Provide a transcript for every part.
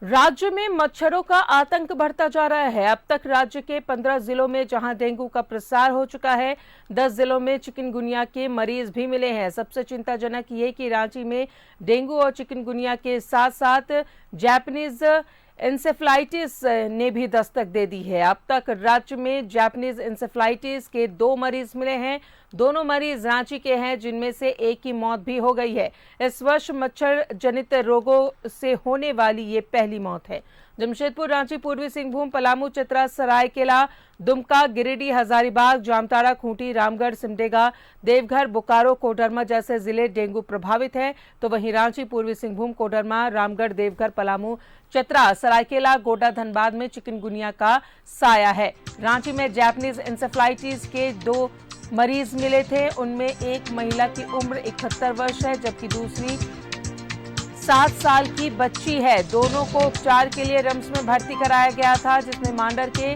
राज्य में मच्छरों का आतंक बढ़ता जा रहा है। अब तक राज्य के 15 जिलों में जहां डेंगू का प्रसार हो चुका है, 10 जिलों में चिकनगुनिया के मरीज भी मिले हैं। सबसे चिंताजनक ये कि रांची में डेंगू और चिकनगुनिया के साथ साथ जापानीज इंसेफ्लाइटिस ने भी दस्तक दे दी है। अब तक राज्य में जापानीज इंसेफ्लाइटिस के 2 मरीज मिले हैं। दोनों मरीज रांची के हैं, जिनमें से एक की मौत भी हो गई है। इस वर्ष मच्छर जनित रोगों से होने वाली ये पहली मौत है। जमशेदपुर, रांची, पूर्वी सिंहभूम, पलामू, चतरा, सरायकेला, दुमका, गिरिडीह, हजारीबाग, जामताड़ा, खूंटी, रामगढ़, सिमडेगा, देवघर, बोकारो, कोडरमा जैसे जिले डेंगू प्रभावित हैं। तो वहीं रांची, पूर्वी सिंहभूम, कोडरमा, रामगढ़, देवघर, पलामू, चतरा, सरायकेला, गोड्डा, धनबाद में चिकनगुनिया का साया है। रांची में जापानीज इंसेफ्लाइटिस के 2 मरीज मिले थे। उनमें एक महिला की उम्र 71 वर्ष है, जबकि दूसरी 7 साल की बच्ची है। दोनों को उपचार के लिए रिम्स में भर्ती कराया गया था, जिसमें मांडर के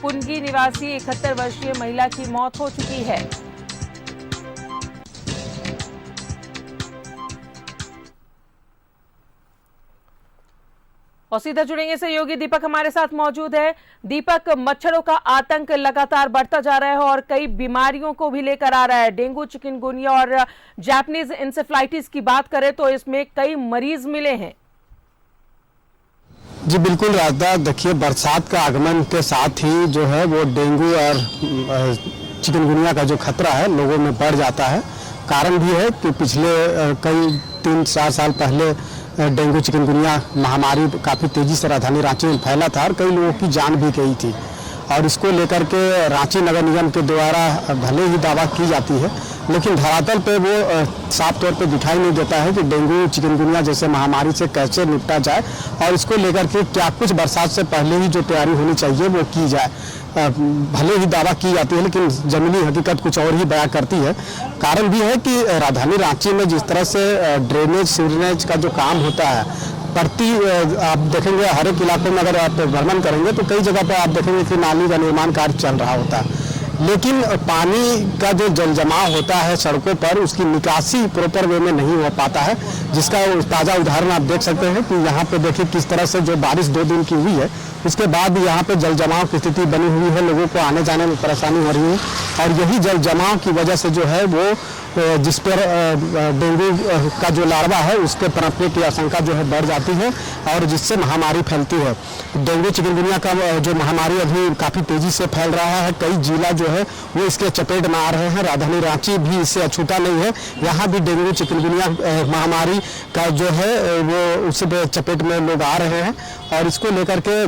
पुनगी निवासी 71 वर्षीय महिला की मौत हो चुकी है। और सीधा जुड़ेंगे सहयोगी दीपक हमारे साथ मौजूद है। दीपक, मच्छरों का आतंक लगातार बढ़ता जा रहा है और कई बीमारियों को भी लेकर आ रहा है। डेंगू, चिकनगुनिया और जापानीज इंसेफ्लाइटिस की बात करें तो इसमें कई मरीज मिले हैं। जी बिल्कुल राधा, देखिए बरसात का आगमन के साथ ही जो है वो डेंगू और चिकनगुनिया का जो खतरा है लोगों में बढ़ जाता है। कारण भी है कि पिछले कई 3-4 साल पहले डेंगू चिकनगुनिया महामारी काफ़ी तेज़ी से राजधानी रांची में फैला था और कई लोगों की जान भी गई थी। और इसको लेकर के रांची नगर निगम के द्वारा भले ही दावा की जाती है, लेकिन धरातल पे वो साफ तौर पे दिखाई नहीं देता है कि डेंगू चिकनगुनिया जैसे महामारी से कैसे निपटा जाए और इसको लेकर के क्या कुछ बरसात से पहले ही जो तैयारी होनी चाहिए वो की जाए। भले ही दावा की जाती है, लेकिन जमीनी हकीकत कुछ और ही बयां करती है। कारण भी है कि राजधानी रांची में जिस तरह से ड्रेनेज सीवरेज का जो काम होता है, आप देखेंगे हर एक इलाकों में अगर आप भ्रमण करेंगे तो कई जगह पर आप देखेंगे कि नाली का निर्माण कार्य चल रहा होता है, लेकिन पानी का जो जल जमाव होता है सड़कों पर, उसकी निकासी प्रॉपर वे में नहीं हो पाता है। जिसका ताज़ा उदाहरण आप देख सकते हैं कि यहाँ पे देखिए किस तरह से जो बारिश 2 दिन की हुई है, उसके बाद भी यहाँ पे जल जमाव की स्थिति बनी हुई है। लोगों को आने जाने में परेशानी हो रही है और यही जल जमाव की वजह से जो है वो जिस पर डेंगू का जो लार्वा है उसके पनपने की आशंका जो है बढ़ जाती है और जिससे महामारी फैलती है। डेंगू चिकनगुनिया का जो महामारी अभी काफ़ी तेज़ी से फैल रहा है। कई जिला जो है वो इसके चपेट में आ रहे हैं। राजधानी रांची भी इससे अछूता नहीं है। यहाँ भी डेंगू चिकनगुनिया महामारी का जो है वो उस चपेट में लोग आ रहे हैं और इसको लेकर के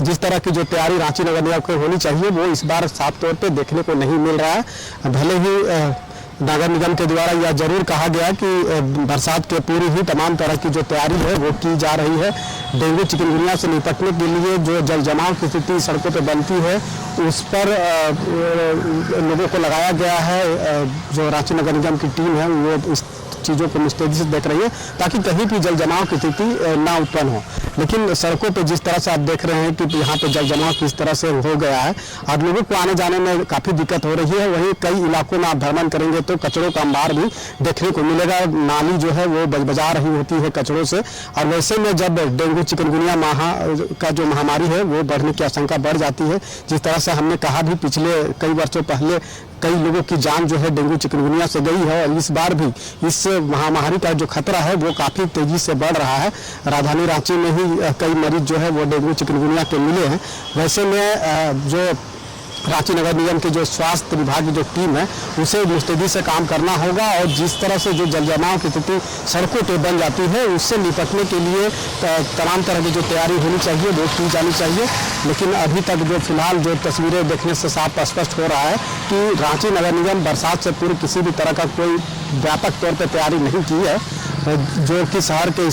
जिस तरह की जो तैयारी रांची नगर निगम को होनी चाहिए वो इस बार साफ तौर पे देखने को नहीं मिल रहा है। भले ही नगर निगम के द्वारा यह जरूर कहा गया कि बरसात के पूर्व ही तमाम तरह की जो तैयारी है वो की जा रही है। डेंगू चिकनगुनिया से निपटने के लिए जो जल जमाव की स्थिति सड़कों पर बनती है उस पर लोगों को लगाया गया है। जो रांची नगर निगम की टीम है वो इस चीज़ों को मुस्तैदी से देख रही है ताकि कहीं भी जल जमाव की स्थिति ना उत्पन्न हो। लेकिन सड़कों पे जिस तरह से आप देख रहे हैं कि यहाँ पे जल जमाव किस तरह से हो गया है और लोगों को आने जाने में काफ़ी दिक्कत हो रही है। वहीं कई इलाकों में आप भ्रमण करेंगे तो कचरों का अंबार भी देखने को मिलेगा। नाली जो है वो बजा रही होती है कचरों से और वैसे में जब डेंगू चिकनगुनिया का जो महामारी है वो बढ़ने की आशंका बढ़ जाती है। जिस तरह से हमने कहा भी पिछले कई वर्षों पहले कई लोगों की जान जो है डेंगू चिकनगुनिया से गई है और इस बार भी इस महामारी का जो खतरा है वो काफ़ी तेज़ी से बढ़ रहा है। राजधानी रांची में ही कई मरीज जो है वो डेंगू चिकनगुनिया के मिले हैं। वैसे में जो रांची नगर निगम के जो स्वास्थ्य विभाग की जो टीम है उसे मुस्तैदी से काम करना होगा और जिस तरह से जो जल जमाव की स्थिति सड़कों पर बन जाती है उससे निपटने के लिए तमाम तरह की जो तैयारी होनी चाहिए वो की जानी चाहिए। लेकिन अभी तक जो फिलहाल जो तस्वीरें देखने से साफ स्पष्ट हो रहा है कि रांची नगर निगम बरसात से पूर्व किसी भी तरह का कोई व्यापक तौर पर तैयारी नहीं की है। जो कि शहर के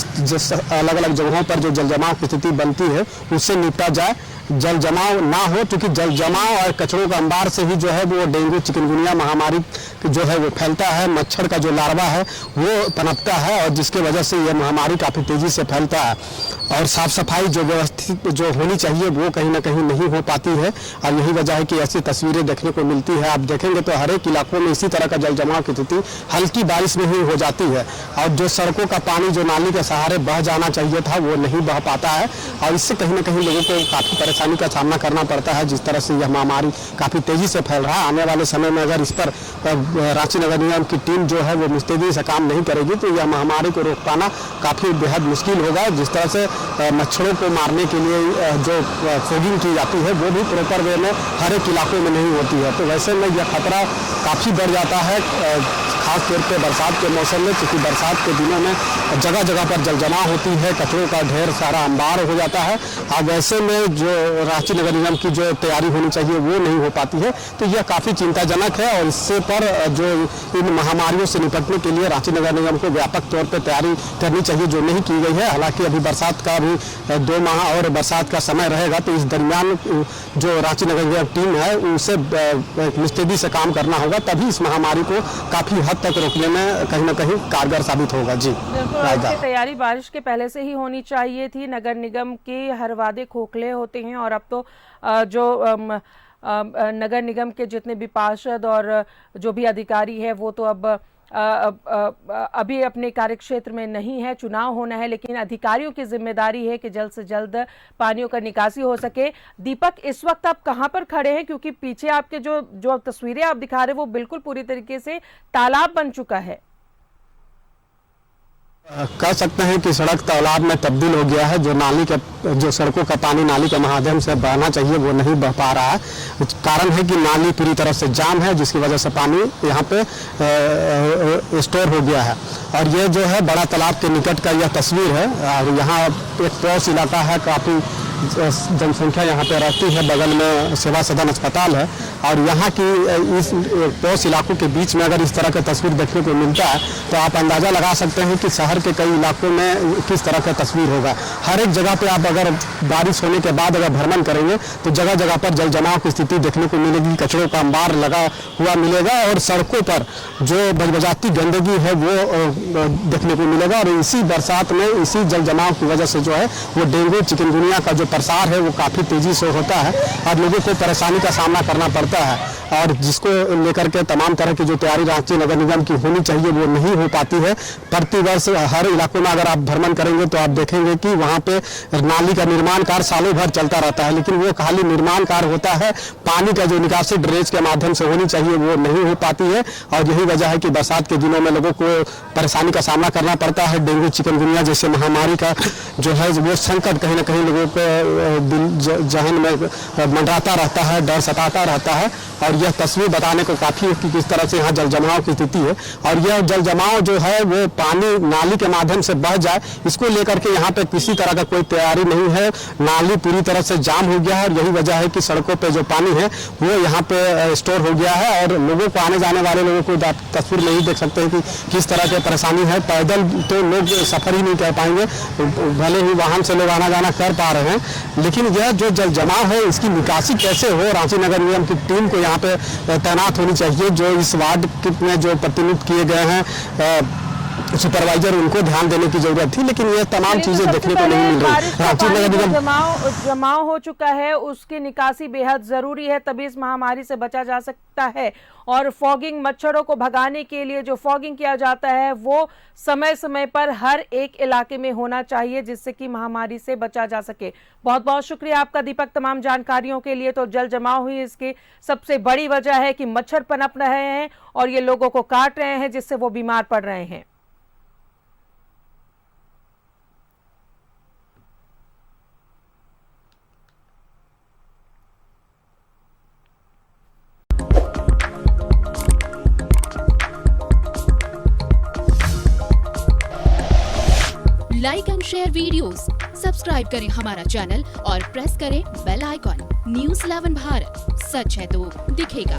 अलग अलग जगहों पर जो जल जमाव की स्थिति बनती है उससे निपटा जाए। जल जमाव ना हो, क्योंकि जल जमाव और कचरों का अंबार से ही जो है वो डेंगू चिकनगुनिया महामारी जो है वो फैलता है। मच्छर का जो लार्वा है वो पनपता है और जिसके वजह से ये महामारी काफ़ी तेज़ी से फैलता है। और साफ़ सफाई जो व्यवस्थित जो होनी चाहिए वो कहीं ना कहीं नहीं हो पाती है और यही वजह है कि ऐसी तस्वीरें देखने को मिलती है। आप देखेंगे तो हर एक इलाकों में इसी तरह का जल जमाव की स्थिति हल्की बारिश में ही हो जाती है और जो सड़कों का पानी जो नाली के सहारे बह जाना चाहिए था वो नहीं बह पाता है और इससे कहीं ना कहीं लोगों को काफ़ी परेशानी का सामना करना पड़ता है। जिस तरह से यह महामारी काफ़ी तेज़ी से फैल रहा है, आने वाले समय में अगर इस पर रांची नगर निगम की टीम जो है वो मुस्तैदी से काम नहीं करेगी तो यह महामारी को रोक पाना काफ़ी बेहद मुश्किल होगा। जिस तरह से मच्छरों को मारने के लिए जो फॉगिंग की जाती है वो भी प्रॉपर वे में हर एक इलाकों में नहीं होती है, तो वैसे में यह खतरा काफ़ी बढ़ जाता है, खास तौर पे बरसात के मौसम में, क्योंकि बरसात के दिनों में जगह जगह पर जल जमाव होती है, कचरों का ढेर सारा अंबार हो जाता है और वैसे में जो रांची नगर निगम की जो तैयारी होनी चाहिए वो नहीं हो पाती है, तो यह काफ़ी चिंताजनक है। और इससे पर जो इन महामारियों से निपटने के लिए रांची नगर निगम को व्यापक तौर पर तैयारी करनी चाहिए जो नहीं की गई है। हालांकि अभी बरसात का भी 2 माह और बरसात का समय रहेगा, तो इस दरमियान जो रांची नगर निगम टीम है उनसे मुस्तैदी से काम करना होगा, तभी इस महामारी को काफ़ी हद तक रोकने में कहीं ना कहीं कारगर साबित होगा। जी, बिल्कुल, तैयारी बारिश के पहले से ही होनी चाहिए थी। नगर निगम के हर वादे खोखले होते हैं और अब तो जो नगर निगम के जितने भी पार्षद और जो भी अधिकारी है वो तो अब अभी अपने कार्यक्षेत्र में नहीं है, चुनाव होना है, लेकिन अधिकारियों की जिम्मेदारी है कि जल्द से जल्द पानियों का निकासी हो सके। दीपक, इस वक्त आप कहां पर खड़े हैं, क्योंकि पीछे आपके जो तस्वीरें आप दिखा रहे हैं वो बिल्कुल पूरी तरीके से तालाब बन चुका है। कह सकते हैं कि सड़क तालाब में तब्दील हो गया है। जो सड़कों का पानी नाली के माध्यम से बहना चाहिए वो नहीं बह पा रहा है। कारण है कि नाली पूरी तरह से जाम है, जिसकी वजह से पानी यहाँ पे स्टोर हो गया है। और ये जो है बड़ा तालाब के निकट का यह तस्वीर है और यहाँ एक पड़ोस इलाका है, काफ़ी जनसंख्या यहाँ पे रहती है, बगल में सेवा सदन अस्पताल है और यहाँ की इस पड़ोस इलाकों के बीच में अगर इस तरह का तस्वीर देखने को मिलता है तो आप अंदाज़ा लगा सकते हैं कि शहर के कई इलाकों में किस तरह का तस्वीर होगा। हर एक जगह पे आप अगर बारिश होने के बाद अगर भ्रमण करेंगे तो जगह जगह पर जल जमाव की स्थिति देखने को मिलेगी, कचरों का अंबार लगा हुआ मिलेगा और सड़कों पर जो बजबजाती गंदगी है वो देखने को मिलेगा। और इसी बरसात में इसी जल जमाव की वजह से जो है वो डेंगू चिकनगुनिया का जो प्रसार है वो काफ़ी तेज़ी से होता है और लोगों को परेशानी का सामना करना पड़ता है और जिसको लेकर के तमाम तरह की जो तैयारी रांची नगर निगम की होनी चाहिए वो नहीं हो पाती है। प्रतिवर्ष हर इलाकों में अगर आप भ्रमण करेंगे तो आप देखेंगे कि वहाँ पे नाली का निर्माण कार्य सालों भर चलता रहता है, लेकिन वो खाली निर्माण कार्य होता है, पानी का जो निकासी ड्रेनेज के माध्यम से होनी चाहिए वो नहीं हो पाती है और यही वजह है कि बरसात के दिनों में लोगों को परेशानी का सामना करना पड़ता है। डेंगू चिकनगुनिया जैसे महामारी का जो है वो संकट कहीं ना कहीं लोगों को दिल जहन में मंडराता रहता है, डर सताता रहता है और यह तस्वीर बताने को काफ़ी है कि किस तरह से यहाँ जल जमाव की स्थिति है। और यह जल जमाव जो है वो पानी नाली के माध्यम से बह जाए, इसको लेकर के यहाँ पे किसी तरह का कोई तैयारी नहीं है। नाली पूरी तरह से जाम हो गया है और यही वजह है कि सड़कों पे जो पानी है वो यहाँ पे स्टोर हो गया है और लोगों को, आने जाने वाले लोगों को तस्वीर नहीं देख सकते हैं कि किस तरह की परेशानी है। पैदल तो लोग सफर ही नहीं कर पाएंगे, भले ही वाहन से लोग आना जाना कर पा रहे हैं, लेकिन यह जो जल जमाव है इसकी निकासी कैसे हो, रांची नगर निगम की टीम को यहाँ पे तैनात होनी चाहिए। जो इस वार्ड में जो प्रतिनिधित्व किए गए हैं सुपरवाइजर, उनको ध्यान देने की जरूरत थी, लेकिन ये तमाम चीजें देखने को नहीं मिल रही। रांची नगर निगम जमाव हो चुका है, उसकी निकासी बेहद जरूरी है, तभी इस महामारी से बचा जा सकता है। और फॉगिंग, मच्छरों को भगाने के लिए जो फॉगिंग किया जाता है वो समय समय पर हर एक इलाके में होना चाहिए, जिससे कि महामारी से बचा जा सके। बहुत बहुत शुक्रिया आपका दीपक, तमाम जानकारियों के लिए। तो जल जमाव हुई इसकी सबसे बड़ी वजह है कि मच्छर पनप रहे हैं और ये लोगों को काट रहे हैं, जिससे वो बीमार पड़ रहे हैं। Like and share videos, subscribe करें हमारा चैनल और प्रेस करें बेल आइकॉन। न्यूज़ 11 भारत, सच है तो दिखेगा।